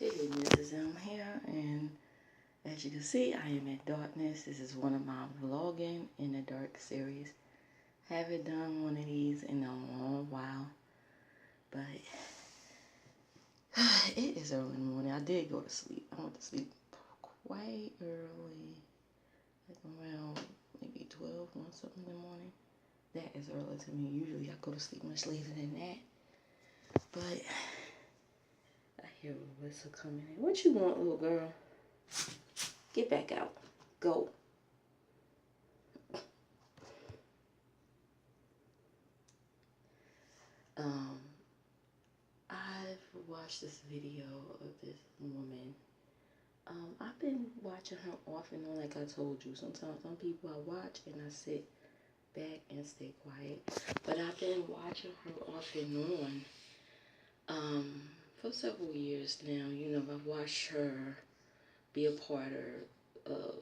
Hey, Mrs. M here, and as you can see, I am in darkness. This is one of my vlogging in the dark series. Haven't done one of these in a long while, but it is early in the morning. I did go to sleep. I went to sleep quite early, like around maybe 12, 1 something in the morning. That is early to me. Usually I go to sleep much later than that, but I hear a whistle coming in. What you want, little girl? Get back out. Go. I've watched this video of this woman. I've been watching her off and on, like I told you. Sometimes some people I watch and I sit back and stay quiet. But I've been watching her off and on for several years now. You know, I've watched her be a part of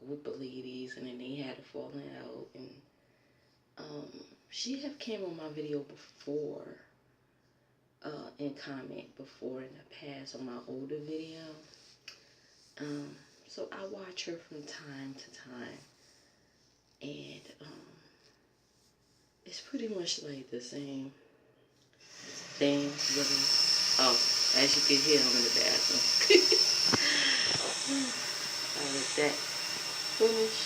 with the ladies, and then they had a falling out, and she have came on my video before, and comment before in the past on my older video. So I watch her from time to time, and it's pretty much like the same thing, really. Oh, as you can hear, I'm in the bathroom. I'll let that finish.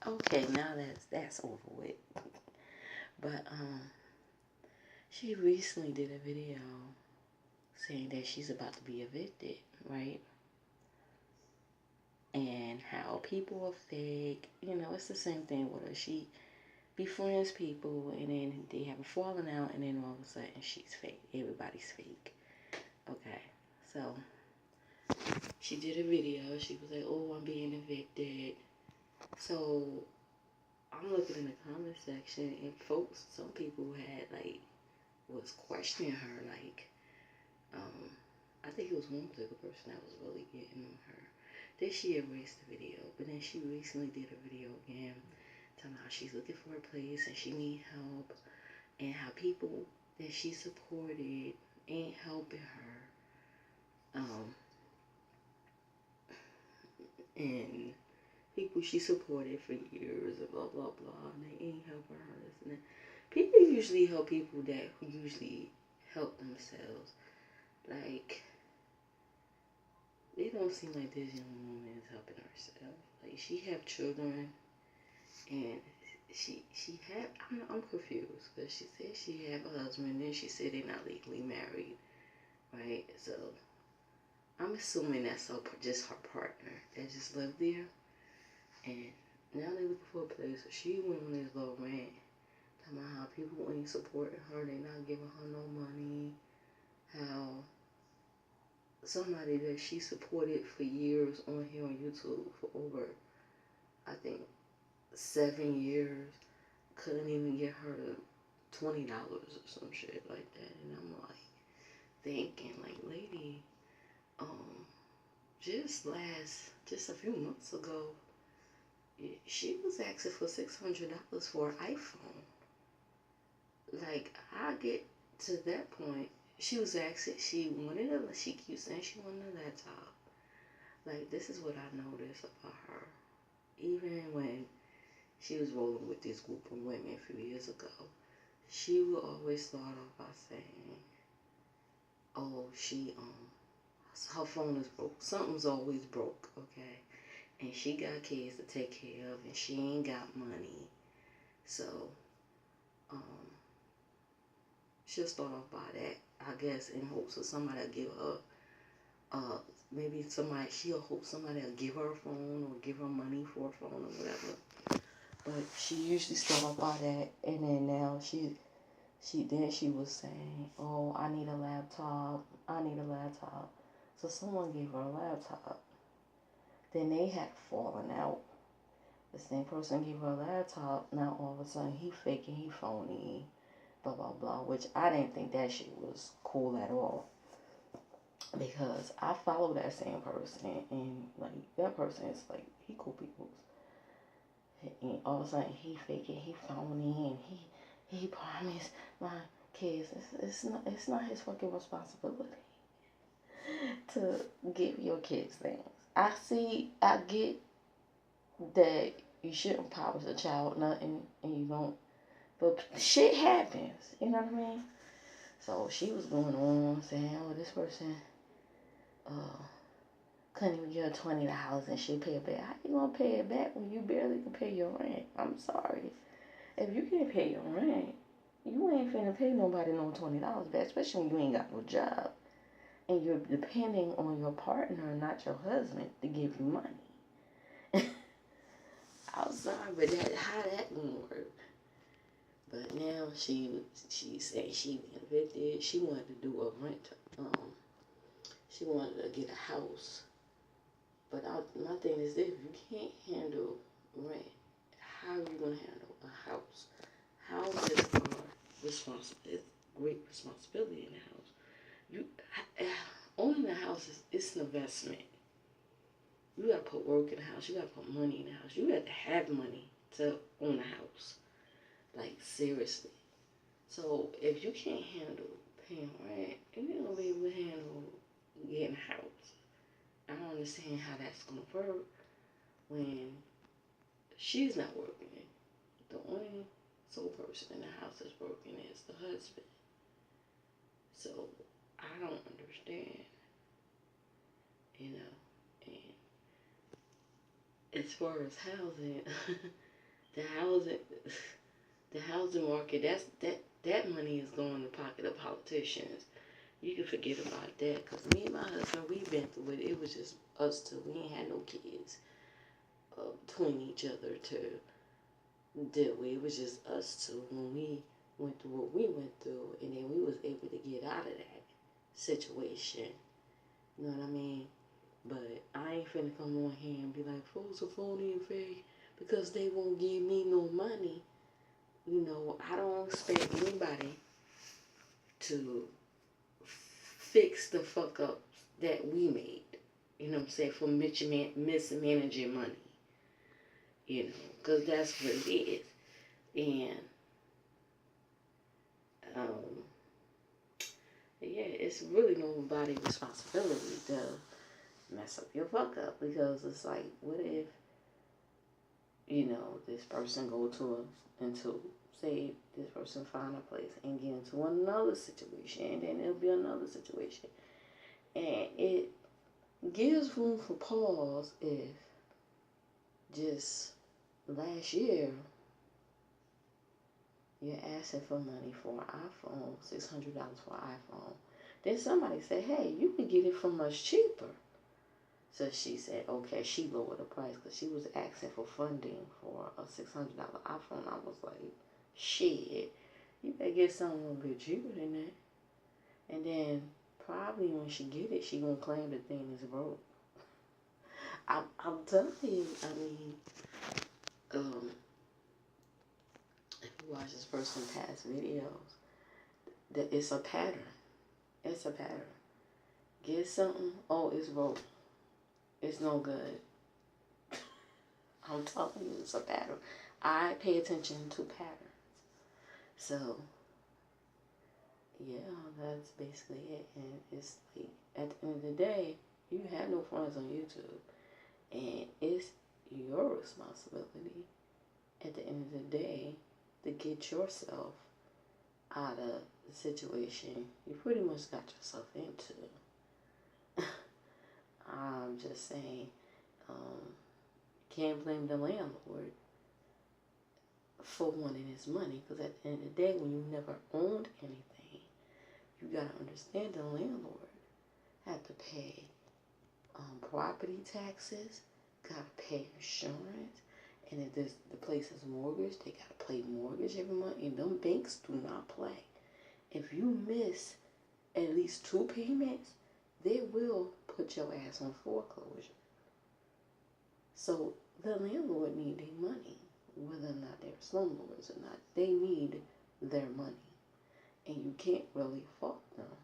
Okay, now that's over with. But she recently did a video saying that she's about to be evicted, right? And how people are fake. You know, it's the same thing with her. She befriends people, and then they have a falling out, and then all of a sudden she's fake. Everybody's fake. Okay, so she did a video. She was like, "Oh, I'm being evicted." So I'm looking in the comment section, and folks, some people was questioning her, I think it was one particular person that was really getting on her. Then she erased the video, but then she recently did a video again, telling how she's looking for a place and she needs help, and how people that she supported ain't helping her, and people she supported for years and blah blah blah, and they ain't helping her, this and that. People usually help people that usually help themselves. Like, it don't seem like this young woman is helping herself. Like, she have children, and she had, I'm confused, because she said she have a husband, and then she said they're not legally married, right? So I'm assuming that's just her partner that just lived there, and now they looking for a place. So she went on this little rant talking about how people ain't supporting her, they not giving her no money, how somebody that she supported for years on here on YouTube for over, I think, 7 years, couldn't even get her $20 or some shit like that. And I'm like thinking, like, lady, just a few months ago, she was asking for $600 for an iPhone. Like, I get to that point. She was asking, she keeps saying she wanted a laptop. Like, this is what I noticed about her. Even when she was rolling with this group of women a few years ago, she would always start off by saying, oh, her phone is broke. Something's always broke, okay? And she got kids to take care of, and she ain't got money. So, she'll start off by that, I guess, in hopes of somebody will give her, maybe she'll hope somebody will give her a phone or give her money for a phone or whatever. But she usually start off by that, and then now she was saying, oh, I need a laptop. So someone gave her a laptop. Then they had fallen out. The same person gave her a laptop. Now all of a sudden he faking, he phony, blah blah blah. Which I didn't think that shit was cool at all, because I follow that same person, and like, that person is like, he cool people. And all of a sudden he faking, he phony, and he promised my kids, it's not his fucking responsibility to give your kids things. I get that you shouldn't promise a child nothing and you don't, but shit happens, you know what I mean? So she was going on saying, oh, this person couldn't even give her $20 and she pay it back. How you gonna pay it back when you barely can pay your rent? I'm sorry. If you can't pay your rent, you ain't finna pay nobody no $20 back, especially when you ain't got no job. And you're depending on your partner, not your husband, to give you money. I'm sorry, but how that gonna work? But now she said she convicted. She wanted to do a rent. She wanted to get a house. But my thing is this: if you can't handle rent, how are you gonna handle a house? Houses are great responsibility in the house. Owning a house it's an investment. You gotta put work in the house. You gotta put money in the house. You have to have money to own a house. Like, seriously. So if you can't handle paying rent, you're not gonna be able to handle getting a house. I don't understand how that's gonna work when she's not working. The only sole person in the house that's working is the husband. So I don't understand, you know. And as far as housing, the housing market, that money is going in the pocket of politicians. You can forget about that, because me and my husband, we've been through it. It was just us two. We ain't had no kids between each other to deal with. It was just us two when we went through what we went through, and then we was able to get out of that situation. You know what I mean? But I ain't finna come on here and be like, folks are phony and fake because they won't give me no money. You know, I don't expect anybody to fix the fuck ups that we made. You know what I'm saying? For mismanaging money. You know, because that's what it is. And, yeah, it's really nobody's responsibility to mess up your fuck up, because it's like, what if, you know, this person go into, say, this person find a place and get into another situation, and then it'll be another situation. And it gives room for pause if just last year you're asking for money for an iPhone, $600 for an iPhone. Then somebody said, hey, you can get it from much cheaper. So she said, okay, she lowered the price because she was asking for funding for a $600 iPhone. I was like, shit, you better get something a little bit cheaper than that. And then probably when she get it, she gonna claim the thing is broke. I'm telling you, I mean, if you watch this person past videos, that it's a pattern. It's a pattern. Get something, oh, it's broke. It's no good. I'm telling you, it's a pattern. I pay attention to patterns. So, yeah, that's basically it. And it's like, at the end of the day, you have no friends on YouTube. And it's your responsibility at the end of the day to get yourself out of the situation you pretty much got yourself into. I'm just saying, can't blame the landlord for wanting his money, because at the end of the day, when you never owned anything, you gotta understand the landlord had to pay property taxes, gotta pay insurance, and if the place is mortgaged, they gotta pay mortgage every month, and them banks do not play. If you miss at least 2 payments, they will put your ass on foreclosure. So the landlord need their money, whether or not they're slumlords or not. They need their money, and you can't really fault them.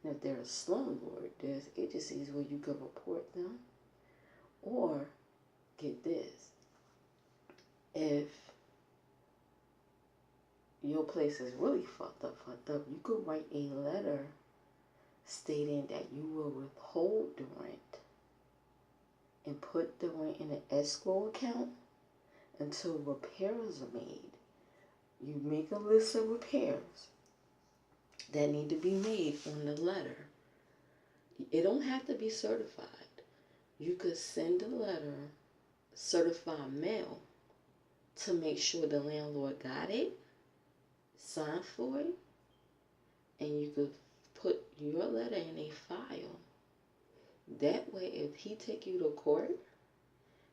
And if they're a slumlord, there's agencies where you can report them, or get this, if your place is really fucked up, you could write a letter stating that you will withhold the rent and put the rent in an escrow account until repairs are made. You make a list of repairs that need to be made on the letter. It don't have to be certified. You could send a letter, certified mail, to make sure the landlord got it, sign for it, and you could put your letter in a file. That way, if he take you to court,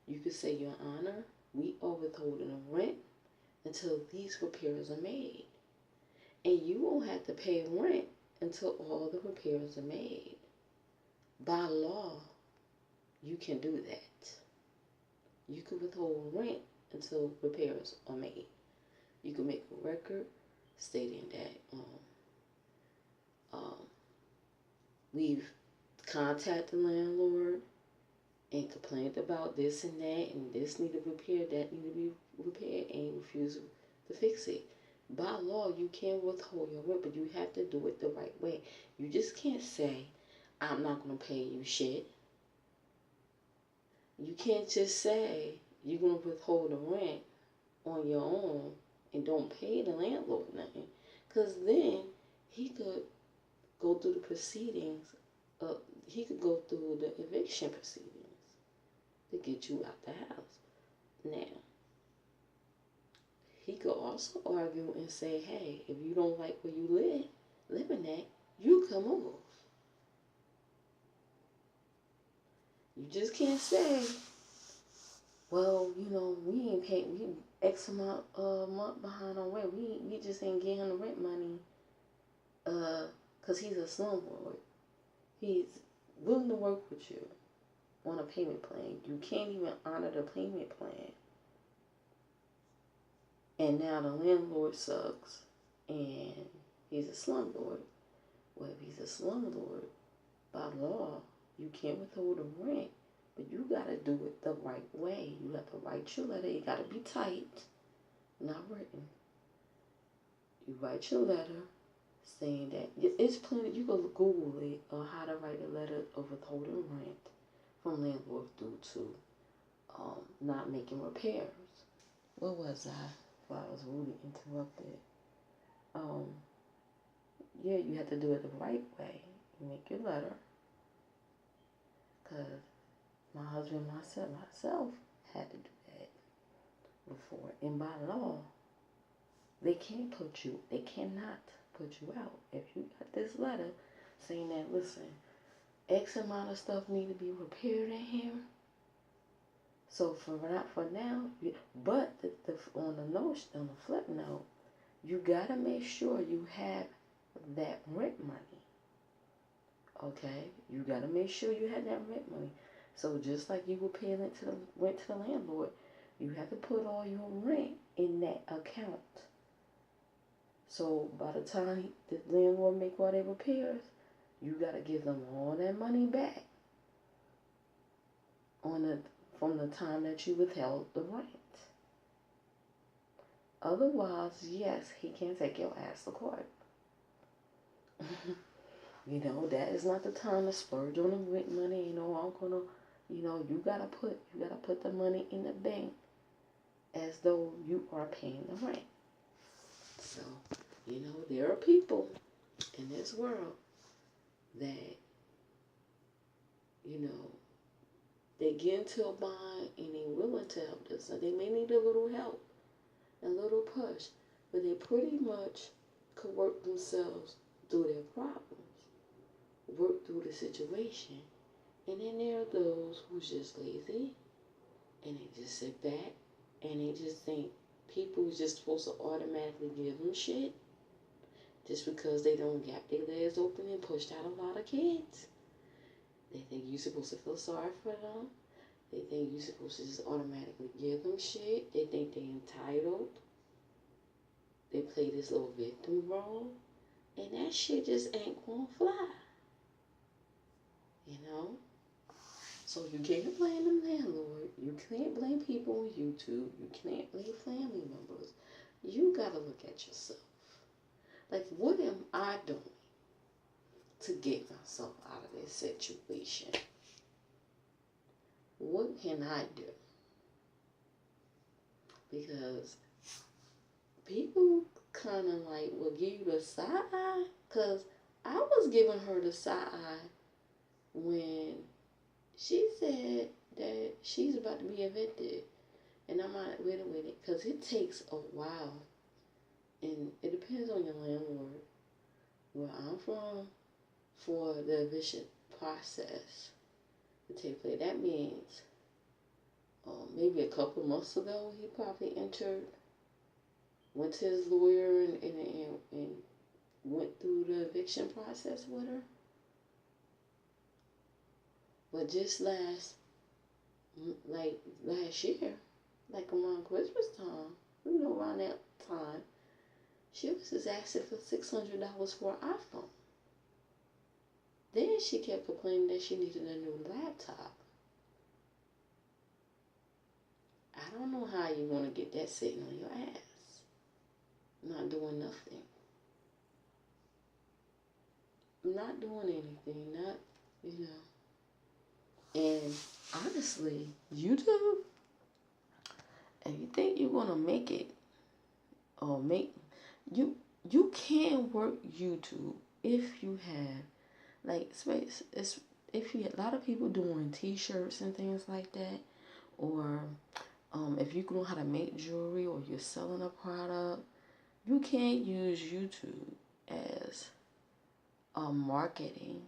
you could say, Your Honor, we are withholding the rent until these repairs are made. And you won't have to pay rent until all the repairs are made. By law, you can do that. You can withhold rent until repairs are made. You can make a record stating that we've contacted the landlord and complained about this and that, and this need to be repaired, that need to be repaired, and refuse to fix it. By law, you can withhold your rent, but you have to do it the right way. You just can't say, I'm not going to pay you shit. You can't just say you're going to withhold the rent on your own and don't pay the landlord nothing. Because then he could go through the proceedings. He could go through the eviction proceedings to get you out the house. Now, he could also argue and say, hey, if you don't like where you living at, you come over. You just can't say, well, we ain't paid, we X amount month behind on rent. We just ain't getting him the rent money, cause he's a slumlord. He's willing to work with you on a payment plan. You can't even honor the payment plan. And now the landlord sucks, and he's a slumlord. Well, if he's a slumlord, by law, you can't withhold the rent, but you gotta do it the right way. You have to write your letter. It gotta be typed, not written. You write your letter saying that it's plenty. You can Google it on how to write a letter of withholding rent from landlord due to not making repairs. Where was I? Well, I was really interrupted. Yeah, you have to do it the right way. You make your letter. Because my husband and myself had to do that before. And by law, they cannot put you out. If you got this letter saying that, listen, X amount of stuff need to be repaired in here. So for now, but on the flip note, you gotta make sure you have that rent money. Okay, you gotta make sure you have that rent money. So just like you were paying rent to the landlord, you have to put all your rent in that account. So by the time the landlord make all their repairs, you gotta give them all that money back from the time that you withheld the rent. Otherwise, yes, he can take your ass to court. That is not the time to splurge on the rent money. I'm gonna, you gotta put the money in the bank as though you are paying the rent. So, there are people in this world that, they get into a bind and they're willing to help them. So they may need a little help, a little push, but they pretty much could work themselves through their problems, work through the situation. And then there are those who's just lazy and they just sit back and they just think people is just supposed to automatically give them shit just because they don't gap their legs open and pushed out a lot of kids. They think you're supposed to feel sorry for them. They think you're supposed to just automatically give them shit. They think they're entitled. They play this little victim role. And that shit just ain't gonna fly. So you can't blame the landlord. You can't blame people on YouTube. You can't blame family members. you gotta look at yourself. Like, what am I doing to get myself out of this situation? What can I do? Because people kind of like will give you the side eye. Because I was giving her the side eye when she said that she's about to be evicted. And I'm like, wait a minute, because it takes a while. And it depends on your landlord. Where I'm from, for the eviction process to take place, that means maybe a couple months ago, he probably went to his lawyer and went through the eviction process with her. But just last year, like around Christmas time, around that time, she was just asking for $600 for an iPhone. Then she kept complaining that she needed a new laptop. I don't know how you want to get that sitting on your ass, not doing nothing. Not doing anything, And honestly, YouTube, if you think you're gonna make it, or you can work YouTube if you have like space. If you a lot of people doing T-shirts and things like that, or if you know how to make jewelry or you're selling a product, you can use YouTube as a marketing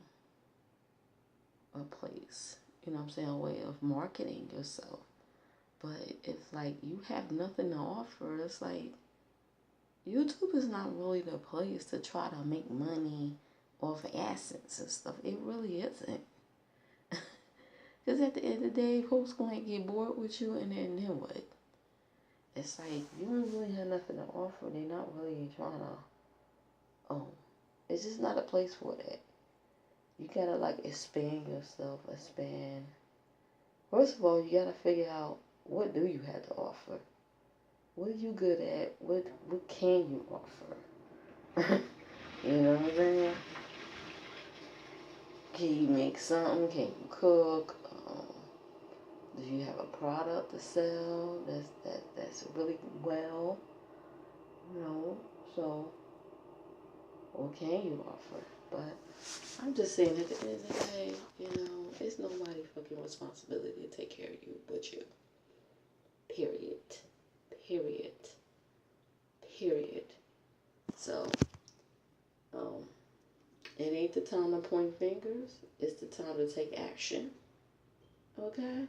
a place. You know what I'm saying? A way of marketing yourself. But if like you have nothing to offer, it's like YouTube is not really the place to try to make money off AdSense and stuff. It really isn't. Because at the end of the day, folks going to get bored with you, and then what? It's like you don't really have nothing to offer. They're not really trying to. It's just not a place for that. You gotta like expand yourself, First of all, you gotta figure out what do you have to offer. What are you good at? What can you offer? You know what I'm saying? Can you make something? Can you cook? Do you have a product to sell that's really well? So what can you offer? But I'm just saying, at the end of the day, it's nobody's fucking responsibility to take care of you but you. Period. So, it ain't the time to point fingers. It's the time to take action. Okay?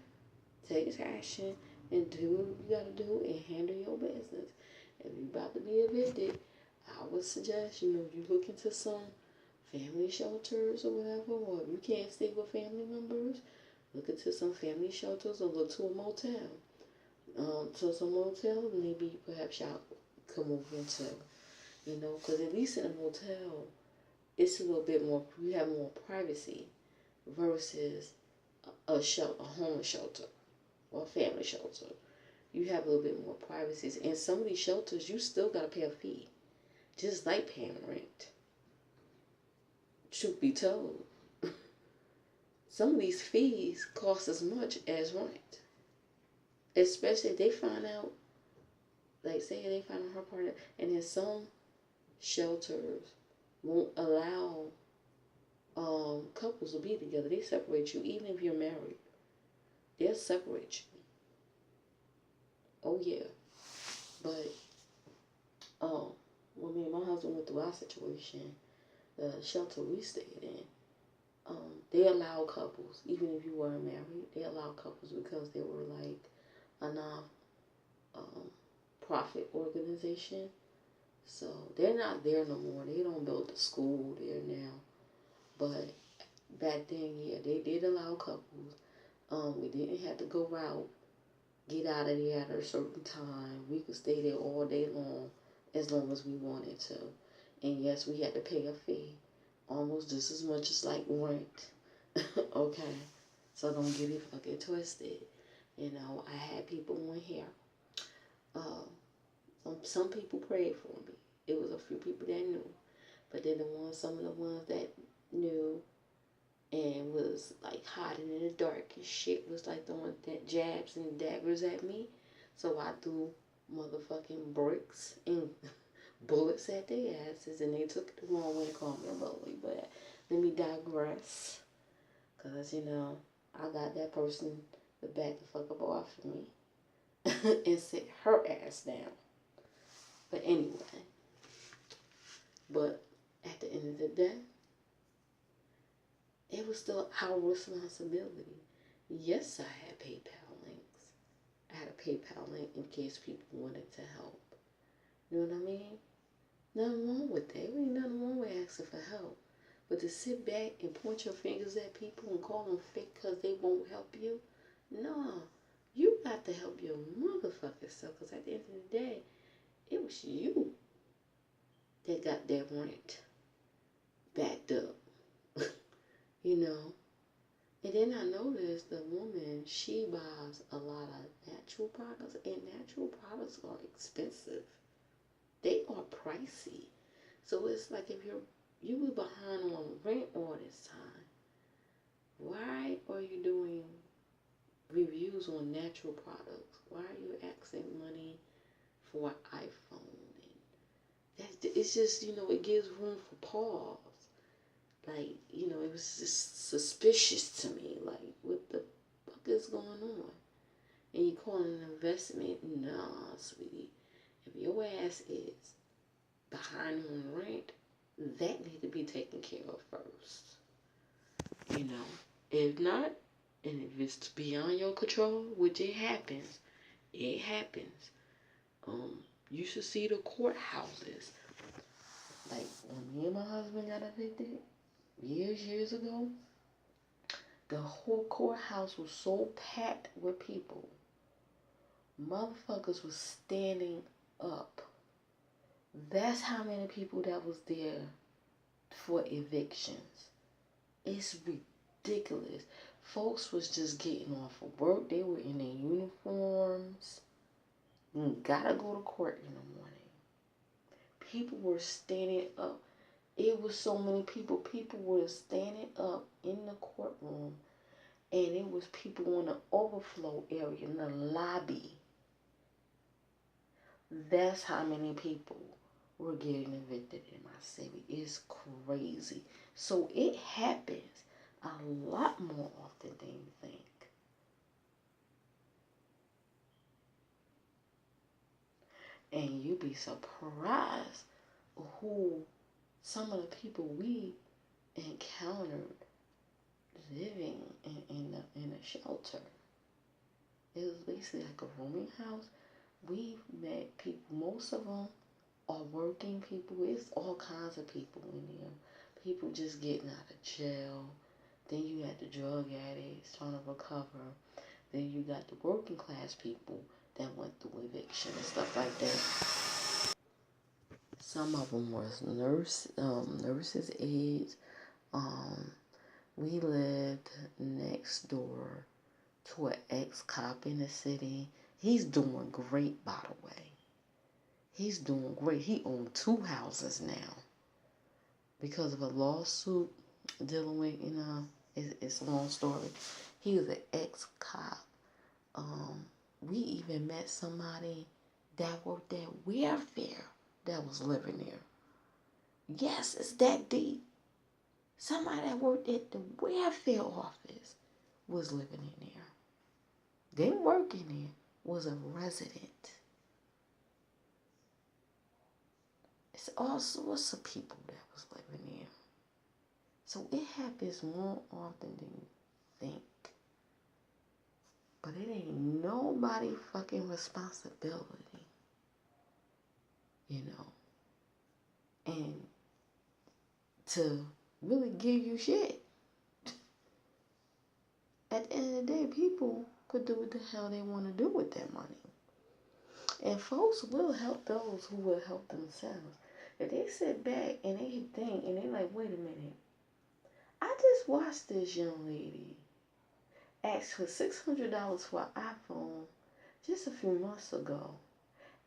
Take action and do what you gotta do and handle your business. If you're about to be evicted, I would suggest, you look into some family shelters or whatever, or if you can't stay with family members, look into some family shelters or look to a motel. To some motel, maybe perhaps y'all come over into, because at least in a motel, it's a little bit more, you have more privacy versus a homeless shelter or a family shelter. You have a little bit more privacy. In some of these shelters, you still got to pay a fee, just like paying rent. Truth be told, some of these fees cost as much as rent. Especially if they find out, like say they find out her partner, and then some shelters won't allow couples to be together. They separate you, even if you're married. They'll separate you. Oh yeah. But when me and my husband went through our situation, the shelter we stayed in, they allow couples, even if you weren't married, they allow couples because they were like a non-profit organization. So they're not there no more. They don't build the school there now. But back then, yeah, they did allow couples. We didn't have to go out, get out of there at a certain time. We could stay there all day long as we wanted to. And yes, we had to pay a fee, almost just as much as like rent. Okay? So don't get it fucking twisted. I had people on here Some people prayed for me. It was a few people that knew. But then some of the ones that knew and was like hiding in the dark and shit was like throwing that jabs and daggers at me. So I threw motherfucking bricks and bullets at their asses, and they took it the wrong way to call me a bully. But let me digress, cause I got that person to back the fuck up off of me and sit her ass down. But anyway, but at the end of the day, it was still our responsibility. Yes, I had PayPal links. I had a PayPal link in case people wanted to help. You know what I mean? Nothing wrong with that. There ain't nothing wrong with asking for help. But to sit back and point your fingers at people and call them fake because they won't help you, no. You got to help your motherfucking self, because at the end of the day, it was you that got that rent backed up. And then I noticed the woman, she buys a lot of natural products, and natural products are expensive. They are pricey. So it's like if you were behind on rent all this time, why are you doing reviews on natural products? Why are you asking money for an iPhone? And it's just, it gives room for pause. Like, it was just suspicious to me. Like, what the fuck is going on? And you call it an investment? Nah, sweetie. If your ass is behind on rent, that needs to be taken care of first. If not, and if it's beyond your control, which it happens, you should see the courthouses. Like, when me and my husband got evicted years ago, the whole courthouse was so packed with people. Motherfuckers was standing up. That's how many people that was there for evictions. It's ridiculous. Folks was just getting off of work. They were in their uniforms. You gotta go to court in the morning. People were standing up. It was so many people. People were standing up in the courtroom, and it was people in the overflow area in the lobby. That's how many people were getting evicted in my city. It's crazy. So it happens a lot more often than you think. And you'd be surprised who some of the people we encountered living in a shelter. It was basically like a rooming house. We met people, most of them are working people. It's all kinds of people in there. People just getting out of jail. Then you had the drug addicts trying to recover. Then you got the working class people that went through eviction and stuff like that. Some of them was nurses' aides. We lived next door to an ex-cop in the city. He's doing great, by the way. He's doing great. He owns 2 houses now because of a lawsuit dealing with, it's a long story. He was an ex-cop. We even met somebody that worked at welfare that was living there. Yes, it's that deep. Somebody that worked at the welfare office was living in there. Them working there was a resident. It's all sorts of people that was living there. So it happens more often than you think. But it ain't nobody fucking responsibility. And to really give you shit. At the end of the day, people could do what the hell they want to do with their money. And folks will help those who will help themselves. If they sit back and they think and they like, wait a minute, I just watched this young lady ask for $600 for an iPhone just a few months ago.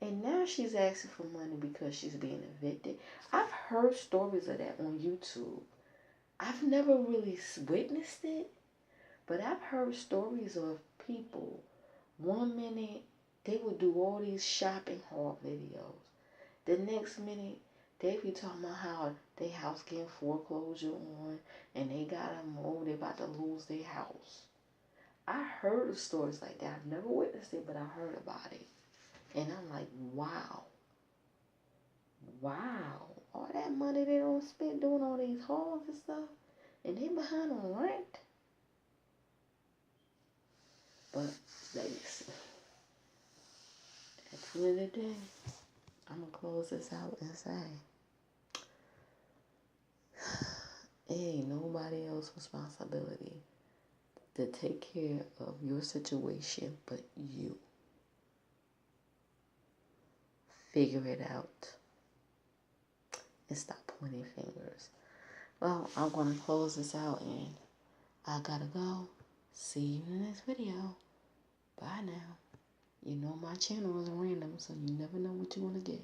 And now she's asking for money because she's being evicted. I've heard stories of that on YouTube. I've never really witnessed it, but I've heard stories of people. One minute, they would do all these shopping haul videos. The next minute, they be talking about how their house getting foreclosure on and they gotta move, they about to lose their house. I heard of stories like that. I've never witnessed it, but I heard about it. And I'm like, wow. Wow. All that money they don't spend doing all these hauls and stuff. And they behind on rent. But ladies, at the end of the day, I'm going to close this out and say, it ain't nobody else's responsibility to take care of your situation but you. Figure it out and stop pointing fingers. Well, I'm going to close this out and I gotta go. See you in the next video. Bye now. You know my channel is random, so you never know what you want to get.